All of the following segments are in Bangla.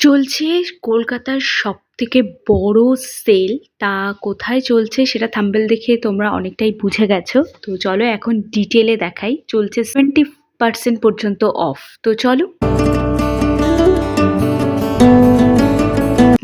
চলছে কলকাতার সবথেকে বড় সেল। তা কোথায় চলছে সেটা থাম্বনেল দেখে তোমরা অনেকটাই বুঝে গেছো। তো চলো এখন ডিটেলে দেখাই। চলছে 70% পর্যন্ত অফ। তো চলো।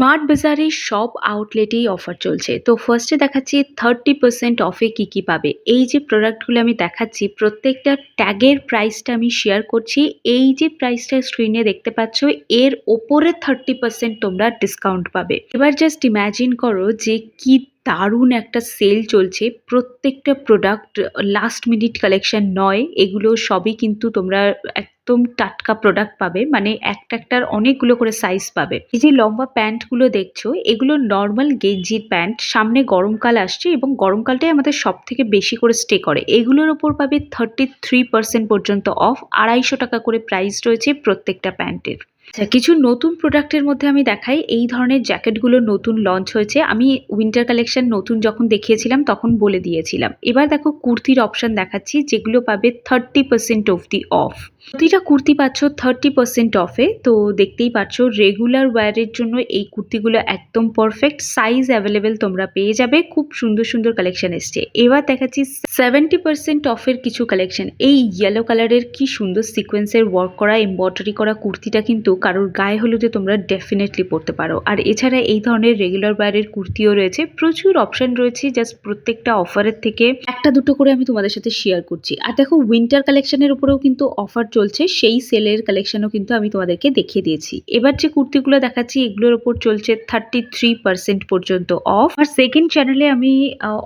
স্মার্ট বাজারের সব আউটলেটেই অফার চলছে। তো ফার্স্টে দেখাচ্ছি 30% অফে কি কি পাবে। এই যে প্রোডাক্টগুলো আমি দেখাচ্ছি প্রত্যেকটা ট্যাগের প্রাইসটা আমি শেয়ার করছি। এই যে প্রাইসটা স্ক্রিনে দেখতে পাচ্ছ এর ওপরে 30% তোমরা ডিসকাউন্ট পাবে। এবার জাস্ট ইম্যাজিন করো যে কি দারুণ একটা সেল চলছে। প্রত্যেকটা প্রোডাক্ট লাস্ট মিনিট কালেকশন নয়, এগুলো সবই কিন্তু তোমরা একদম টাটকা প্রোডাক্ট পাবে। মানে একটার অনেকগুলো করে সাইজ পাবে। এই যে লম্বা প্যান্ট গুলো দেখছো এগুলো নর্মাল গেঞ্জির প্যান্ট। সামনে গরমকাল আসছে এবং গরমকালটাই আমাদের সব থেকে বেশি করে স্টে করে। এগুলোর ওপর পাবে 33% পর্যন্ত অফ। 250 টাকা করে প্রাইস রয়েছে প্রত্যেকটা প্যান্টের। আচ্ছা, কিছু নতুন প্রোডাক্টের মধ্যে আমি দেখাই। এই ধরনের জ্যাকেটগুলো নতুন লঞ্চ হয়েছে। আমি উইন্টার কালেকশন নতুন যখন দেখিয়েছিলাম তখন বলে দিয়েছিলাম। এবার দেখো কুর্তির অপশন দেখাচ্ছি যেগুলো পাবে 30% অফ অফ। প্রতিটা কুর্তি পাচ্ছ 30% অফে। তো দেখতেই পাচ্ছ রেগুলার ওয়্যারের জন্য এই কুর্তিগুলো একদম পারফেক্ট। সাইজ অ্যাভেলেবেল তোমরা পেয়ে যাবে। খুব সুন্দর সুন্দর কালেকশন এসছে। এবার দেখাচ্ছি 70% অফের কিছু কালেকশন। এই ইয়েলো কালারের কি সুন্দর সিকোয়েন্সের ওয়ার্ক করা এমব্রয়ডারি করা কুর্তিটা কিন্তু কারোর গায়ে হলুদে তোমরা ডেফিনেটলি পরতে পারো। আর এছাড়া এই ধরনের রেগুলার ওয়্যারের কুর্তিও রয়েছে। প্রচুর অপশন রয়েছে। জাস্ট প্রত্যেকটা অফারের থেকে একটা দুটো করে আমি তোমাদের সাথে শেয়ার করছি। আর দেখো উইন্টার কালেকশনের উপরেও কিন্তু অফার চলছে। সেই সেলের কালেকশনও কিন্তু আমি তোমাদেরকে দেখিয়ে দিয়েছি। এবার যে কুর্তিগুলো দেখাচ্ছি এগুলোর উপর চলছে 33% পর্যন্ত অফ। আর সেকেন্ড চ্যানেলে আমি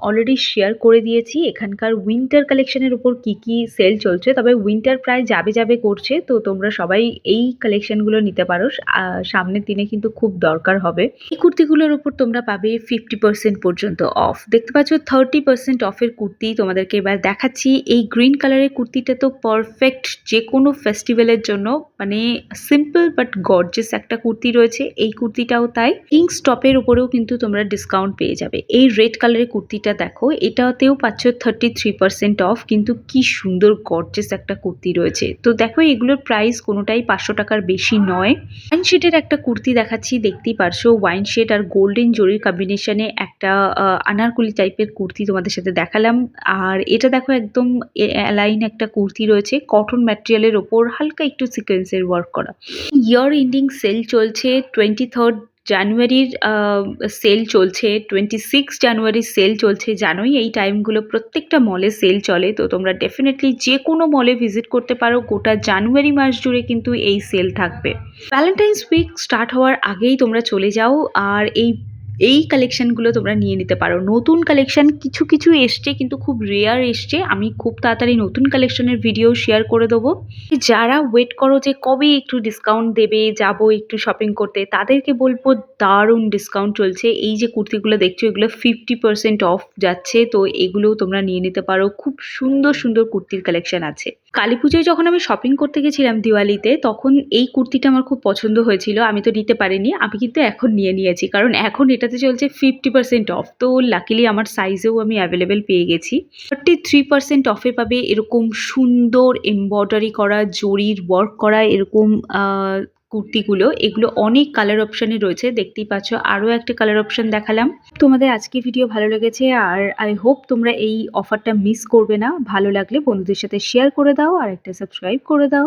অলরেডি শেয়ার করে দিয়েছি এখানকার উইন্টার কালেকশনের উপর কি কি সেল চলছে। তবে উইন্টার প্রায় যাবে যাবে করছে। তো তোমরা সবাই এই কালেকশনগুলো নিতে পারো। সামনের দিনে কিন্তু খুব দরকার হবে। এই কুর্তিগুলোর উপর তোমরা পাবে 50% পর্যন্ত অফ। দেখতে পাচ্ছ 30% অফের কুর্তি তোমাদেরকে এবার দেখাচ্ছি। এই গ্রিন কালারের কুর্তিটা তো পারফেক্ট যে কোনো ফেস্টিভ্যালের জন্য। মানে সিম্পল বাট গর্জিয়াস একটা কুর্তি রয়েছে। এই কুর্তিটাও তাই। পিঙ্ক স্টপের উপরেও কিন্তু তোমরা ডিসকাউন্ট পেয়ে যাবে। এই রেড কালারের কুর্তিটা দেখো, এটাতেও পাচ্ছ 33% অফ। কিন্তু কি সুন্দর গর্জিয়াস একটা কুর্তি রয়েছে। তো দেখো এগুলোর প্রাইস কোনোটাই 500 টাকার বেশি নয়। ওয়াইন শেডের একটা কুর্তি দেখাচ্ছি, দেখতেই পারছো ওয়াইন শেড আর গোল্ডেন জরির কম্বিনেশনে একটা আনারকলি টাইপের কুর্তি তোমাদের সাথে দেখালাম। আর এটা দেখো একদম অ্যালাইন একটা কুর্তি রয়েছে কটন ম্যাটেরিয়ালের ওপর হালকা একটু সিকোয়েন্সের ওয়ার্ক করা। ইয়ার এন্ডিং সেল চলছে। 23 জানুয়ারির সেল চলছে, 26 জানুয়ারির সেল চলছে। জানোই এই টাইমগুলো প্রত্যেকটা মলে সেল চলে। তো তোমরা ডেফিনেটলি যে কোনো মলে ভিজিট করতে পারো। গোটা জানুয়ারি মাস জুড়ে কিন্তু এই সেল থাকবে। ভ্যালেন্টাইন্স উইক স্টার্ট হওয়ার আগেই তোমরা চলে যাও আর এই কালেকশনগুলো তোমরা নিয়ে নিতে পারো। নতুন কালেকশন কিছু কিছু এসছে কিন্তু খুব রেয়ার এসছে। আমি খুব তাড়াতাড়ি নতুন কালেকশনের ভিডিও শেয়ার করে দেবো। যারা ওয়েট করো যে কবে একটু ডিসকাউন্ট দেবে, যাব একটু শপিং করতে, তাদেরকে বলবো দারুণ ডিসকাউন্ট চলছে। এই যে কুর্তিগুলো দেখছো এগুলো 50% অফ যাচ্ছে। তো এগুলোও তোমরা নিয়ে নিতে পারো। খুব সুন্দর সুন্দর কুর্তির কালেকশন আছে। কালী পুজোয় যখন আমি শপিং করতে গেছিলাম দিওয়ালিতে, তখন এই কুর্তিটা আমার খুব পছন্দ হয়েছিল। আমি তো নিতে পারিনি। আমি কিন্তু এখন নিয়ে নিয়েছি কারণ এখন এটাতে চলছে 50% অফ। তো লাকিলি আমার সাইজেও আমি অ্যাভেলেবেল পেয়ে গেছি। 33% অফে পাবে এরকম সুন্দর এমব্রয়ডারি করা জরির ওয়ার্ক করা এরকম কুর্তিগুলো। এগুলো অনেক কালার অপশানে রয়েছে। দেখতেই পাচ্ছ আরও একটা কালার অপশান দেখালাম। তোমাদের আজকে ভিডিও ভালো লেগেছে আর আই হোপ তোমরা এই অফারটা মিস করবে না। ভালো লাগলে বন্ধুদের সাথে শেয়ার করে দাও আর একটা সাবস্ক্রাইব করে দাও।